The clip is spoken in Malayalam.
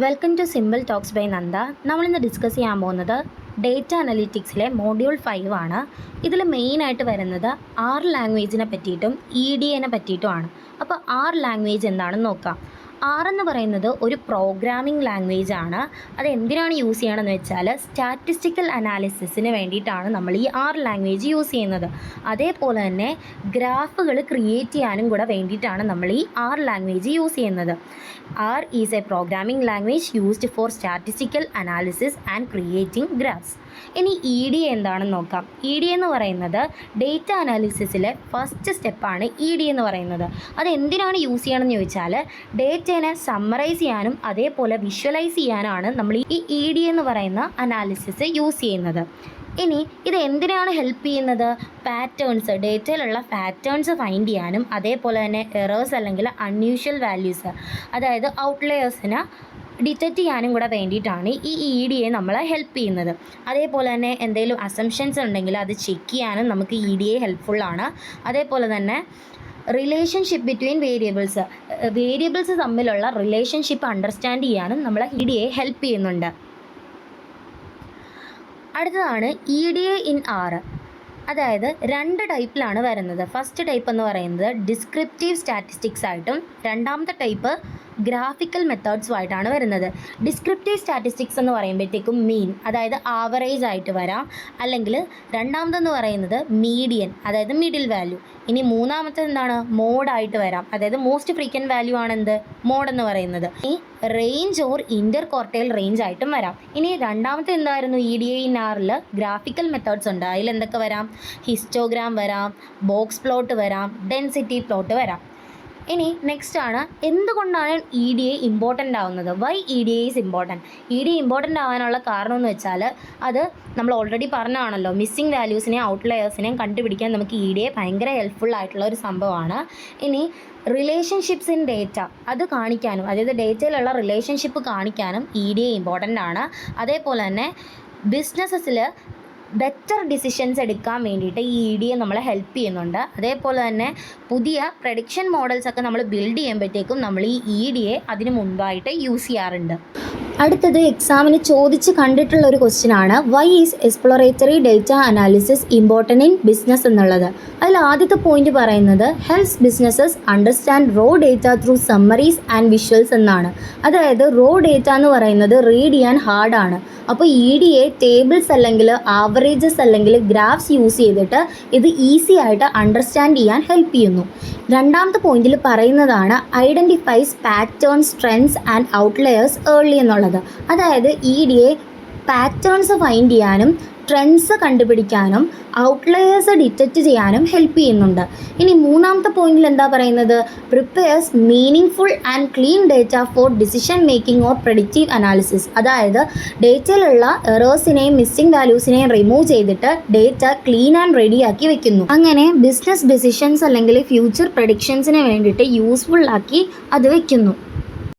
Welcome to simple talks by Nanda. നമ്മളിന്ന് ഡിസ്കസ് ചെയ്യാൻ പോകുന്നത് ഡേറ്റ അനലിറ്റിക്സിലെ മോഡ്യൂൾ 5 ആണ്. ഇതിൽ മെയിനായിട്ട് വരുന്നത് ലാംഗ്വേജിനെ പറ്റിയിട്ടും EDAനെ പറ്റിയിട്ടുമാണ്. അപ്പോൾ ലാംഗ്വേജ് എന്താണെന്ന് നോക്കാം. എന്ന് പറയുന്നത് ഒരു പ്രോഗ്രാമിംഗ് ലാംഗ്വേജ് ആണ്. അത് എന്തിനാണ് യൂസ് ചെയ്യണമെന്ന് വെച്ചാൽ സ്റ്റാറ്റിസ്റ്റിക്കൽ അനാലിസിസിന് വേണ്ടിയിട്ടാണ് നമ്മൾ ഈ ലാംഗ്വേജ് യൂസ് ചെയ്യുന്നത്. അതേപോലെ തന്നെ ഗ്രാഫുകൾ ക്രിയേറ്റ് ചെയ്യാനും കൂടെ വേണ്ടിയിട്ടാണ് നമ്മൾ ഈ ലാംഗ്വേജ് യൂസ് ചെയ്യുന്നത്. Is a programming language used for statistical analysis and creating graphs. ഇനി EDA എന്താണെന്ന് നോക്കാം. EDA എന്ന് പറയുന്നത് ഡേറ്റ അനാലിസിസിലെ ഫസ്റ്റ് സ്റ്റെപ്പാണ് EDA എന്ന് പറയുന്നത്. അത് എന്തിനാണ് യൂസ് ചെയ്യണമെന്ന് ചോദിച്ചാൽ ഡേറ്റേനെ സമ്മറൈസ് ചെയ്യാനും അതേപോലെ വിഷ്വലൈസ് ചെയ്യാനാണ് നമ്മൾ ഈ EDA എന്ന് പറയുന്ന അനാലിസിസ് യൂസ് ചെയ്യുന്നത്. ഇനി ഇത് എന്തിനാണ് ഹെൽപ്പ് ചെയ്യുന്നത്? പാറ്റേൺസ്, ഡേറ്റയിലുള്ള പാറ്റേൺസ് ഫൈൻഡ് ചെയ്യാനും അതേപോലെ തന്നെ എറേഴ്സ് അല്ലെങ്കിൽ അൺയൂഷ്വൽ വാല്യൂസ്, അതായത് ഔട്ട്ലെയേഴ്സിനെ ഡിറ്റക്റ്റ് ചെയ്യാനും കൂടെ വേണ്ടിയിട്ടാണ് ഈ EDA നമ്മളെ ഹെൽപ്പ് ചെയ്യുന്നത്. അതേപോലെ തന്നെ എന്തെങ്കിലും അസംഷൻസ് ഉണ്ടെങ്കിൽ അത് ചെക്ക് ചെയ്യാനും നമുക്ക് EDA ഹെൽപ്ഫുള്ളാണ്. അതേപോലെ തന്നെ റിലേഷൻഷിപ്പ് ബിറ്റ്വീൻ വേരിയബിൾസ് തമ്മിലുള്ള റിലേഷൻഷിപ്പ് അണ്ടർസ്റ്റാൻഡ് ചെയ്യാനും നമ്മളെ EDA ഹെൽപ്പ് ചെയ്യുന്നുണ്ട്. അടുത്തതാണ് EDA ഇൻ R. അതായത് 2 ടൈപ്പിലാണ് വരുന്നത്. ഫസ്റ്റ് ടൈപ്പ് എന്ന് പറയുന്നത് ഡിസ്ക്രിപ്റ്റീവ് സ്റ്റാറ്റിസ്റ്റിക്സ് ആയിട്ടും രണ്ടാമത്തെ ടൈപ്പ് ഗ്രാഫിക്കൽ മെത്തേഡ്സുമായിട്ടാണ് വരുന്നത്. ഡിസ്ക്രിപ്റ്റീവ് സ്റ്റാറ്റിസ്റ്റിക്സ് എന്ന് പറയുമ്പോഴത്തേക്കും മീൻ, അതായത് ആവറേജ് ആയിട്ട് വരാം, അല്ലെങ്കിൽ രണ്ടാമതെന്ന് പറയുന്നത് മീഡിയൻ, അതായത് മിഡിൽ വാല്യൂ. ഇനി മൂന്നാമത്തെ എന്താണ്? മോഡായിട്ട് വരാം, അതായത് മോസ്റ്റ് ഫ്രീക്വൻറ്റ് വാല്യൂ ആണ് എന്ത്? മോഡ് എന്ന് പറയുന്നത്. ഈ range or interquartile range ആയിട്ടും വരാം. ഇനി രണ്ടാമത്തെ എന്തായിരുന്നു? EDA ഇൻ Rൽ ഗ്രാഫിക്കൽ മെത്തേഡ്സ് ഉണ്ട്. അതിൽ എന്തൊക്കെ വരാം? ഹിസ്റ്റോഗ്രാം വരാം, ബോക്സ് പ്ലോട്ട് വരാം, ഡെൻസിറ്റി പ്ലോട്ട് വരാം. ഇനി നെക്സ്റ്റ് ആണ് എന്തുകൊണ്ടാണ് EDA ഇമ്പോർട്ടൻ്റ് ആവുന്നത്? Why EDA is important? EDA important ആവാനുള്ള കാരണം എന്ന് വെച്ചാൽ അത് നമ്മൾ ഓൾറെഡി പറഞ്ഞാണല്ലോ, മിസ്സിംഗ് വാല്യൂസിനെയും ഔട്ട്ലെയേഴ്സിനെയും കണ്ടുപിടിക്കാൻ നമുക്ക് EDA ഭയങ്കര ഹെൽപ്ഫുൾ ആയിട്ടുള്ള ഒരു സംഭവമാണ്. ഇനി റിലേഷൻഷിപ്സ് ഇൻ ഡേറ്റ അത് കാണിക്കാനും, അതായത് ഡേറ്റയിലുള്ള റിലേഷൻഷിപ്പ് കാണിക്കാനും EDA ഇമ്പോർട്ടൻ്റ് ആണ്. അതേപോലെ തന്നെ ബിസിനസ്സിൽ ബെറ്റർ ഡിസിഷൻസ് എടുക്കാൻ വേണ്ടിയിട്ട് ഈ EDA നമ്മളെ ഹെൽപ്പ് ചെയ്യുന്നുണ്ട്. അതേപോലെ തന്നെ പുതിയ പ്രഡിക്ഷൻ മോഡൽസൊക്കെ നമ്മൾ ബിൽഡ് ചെയ്യുമ്പോഴത്തേക്കും നമ്മൾ ഈ EDA അതിന് മുൻപായിട്ട് യൂസ് ചെയ്യാറുണ്ട്. അടുത്തത് എക്സാമിന് ചോദിച്ച് കണ്ടിട്ടുള്ള ഒരു ക്വസ്റ്റ്യനാണ് why is exploratory data analysis important in business എന്നുള്ളത്. അതിൽ ആദ്യത്തെ പോയിന്റ് പറയുന്നത് helps businesses understand raw data through summaries and visuals എന്നാണ്. അതായത് റോ ഡേറ്റ എന്ന് പറയുന്നത് റീഡ് ചെയ്യാൻ ഹാർഡാണ്. അപ്പോൾ EDA ടേബിൾസ് അല്ലെങ്കിൽ ആവറേജസ് അല്ലെങ്കിൽ ഗ്രാഫ്സ് യൂസ് ചെയ്തിട്ട് ഇത് ഈസി ആയിട്ട് അണ്ടർസ്റ്റാൻഡ് ചെയ്യാൻ ഹെൽപ്പ് ചെയ്യുന്നു. രണ്ടാമത്തെ പോയിന്റിൽ പറയുന്നതാണ് identifies patterns, trends and outliers early എന്നുള്ളത്. അതായത് EDA പാറ്റേൺസ് ഫൈൻഡ് ചെയ്യാനും ട്രെൻഡ്സ് കണ്ടുപിടിക്കാനും ഔട്ട്ലെയേഴ്സ് ഡിറ്റക്റ്റ് ചെയ്യാനും ഹെൽപ്പ് ചെയ്യുന്നുണ്ട്. ഇനി മൂന്നാമത്തെ പോയിന്റിൽ എന്താ പറയുന്നത്? Prepares meaning and clean data four decision making or predictive analysis. അതായത് ഡേറ്റയിലുള്ള എറേഴ്സിനെയും മിസ്സിംഗ് വാല്യൂസിനെയും റിമൂവ് ചെയ്തിട്ട് ഡേറ്റ ക്ലീൻ ആൻഡ് റെഡിയാക്കി വെക്കുന്നു. അങ്ങനെ ബിസിനസ് ഡിസിഷൻസ് അല്ലെങ്കിൽ ഫ്യൂച്ചർ പ്രഡിക്ഷൻസിന് വേണ്ടിയിട്ട് യൂസ്ഫുൾ ആക്കി അത് വെക്കുന്നു.